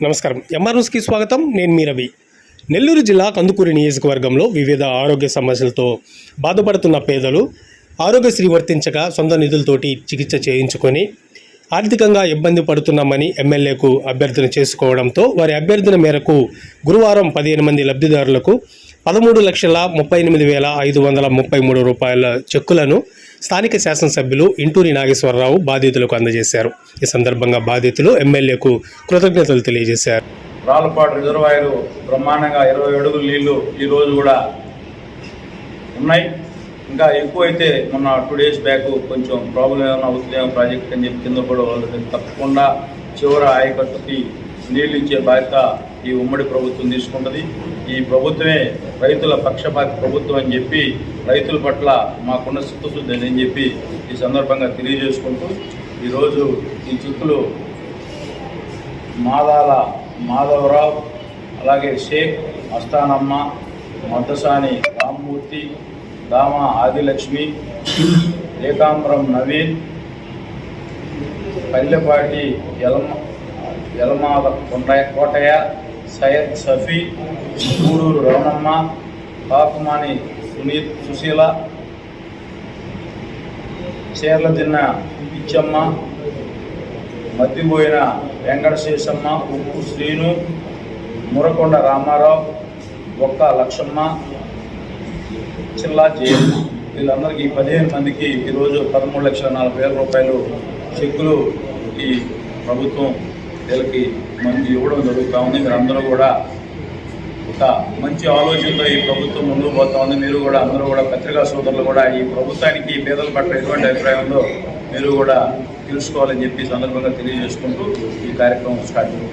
నమస్కారం. ఎంఆర్ న్యూస్కి స్వాగతం. నేను మీ రవి. నెల్లూరు జిల్లా కందుకూరు నియోజకవర్గంలో వివిధ ఆరోగ్య సమస్యలతో బాధపడుతున్న పేదలు ఆరోగ్యశ్రీ వర్తించగా సొంత నిధులతోటి చికిత్స చేయించుకొని ఆర్థికంగా ఇబ్బంది పడుతున్నామని ఎమ్మెల్యేకు అభ్యర్థన చేసుకోవడంతో వారి అభ్యర్థన మేరకు గురువారం 15 మంది లబ్ధిదారులకు 13,38,533 రూపాయల చెక్కులను స్థానిక శాసనసభ్యులు ఇంటూరి నాగేశ్వరరావు బాధితులకు అందజేశారు. ఈ సందర్భంగా బాధితులు ఎమ్మెల్యేకు కృతజ్ఞతలు తెలియజేశారు. రాళ్ళపాడు రిజర్వాయర్ బ్రహ్మాండంగా 20 అడుగుల నీళ్లు ఈరోజు కూడా ఉన్నాయి. ఇంకా ఎక్కువైతే మొన్న 2 డేస్ బ్యాక్ కొంచెం ప్రాబ్లం ఏమైనా అవుతుందేమో ప్రాజెక్ట్ అని చెప్పి కింద కూడా వాళ్ళు తప్పకుండా చివరి ఆయకట్టుకి నీళ్ళు ఇచ్చే బాధ్యత ఈ ఉమ్మడి ప్రభుత్వం తీసుకుంటుంది. ఈ ప్రభుత్వమే రైతుల పక్షపాతి ప్రభుత్వం అని చెప్పి రైతుల పట్ల మాకున్న చిత్తశుద్ధి అని చెప్పి ఈ సందర్భంగా తెలియజేసుకుంటూ ఈరోజు ఈ చిక్కులు మాదాల మాధవరావు, అలాగే షేక్ అస్తానమ్మ, మద్దసాని రామ్మూర్తి, దామ ఆదిలక్ష్మి, ఏకాంబరం నవీన్, పల్లెపాటి యలమాద కోటయ్య, సయ్యద్ సఫీ, గూడూరు రమణమ్మ, పాకుమాని సుశీల, చీర్లదిన్న పిచ్చమ్మ, మద్దిపోయిన వెంకటశేషమ్మ, ఉప్పు శ్రీను, మురకొండ రామారావు, ఒక్క లక్షమ్మ, చిల్లా జయమ్మ, వీళ్ళందరికీ 15 మందికి ఈరోజు 13,40,000 రూపాయలు చెక్కులు ఈ ప్రభుత్వం వీళ్ళకి మంది ఇవ్వడం జరుగుతూ ఉంది. మీరందరూ కూడా ఒక మంచి ఆలోచనతో ఈ ప్రభుత్వం ముందుకు పోతా ఉంది. మీరు కూడా అందరూ కూడా పత్రికా సోదరులు కూడా ఈ ప్రభుత్వానికి పేదల పట్ల ఎటువంటి అభిప్రాయం ఉందో మీరు కూడా తెలుసుకోవాలని చెప్పి సందర్భంగా తెలియజేసుకుంటూ ఈ కార్యక్రమం స్టార్ట్ చేయండి.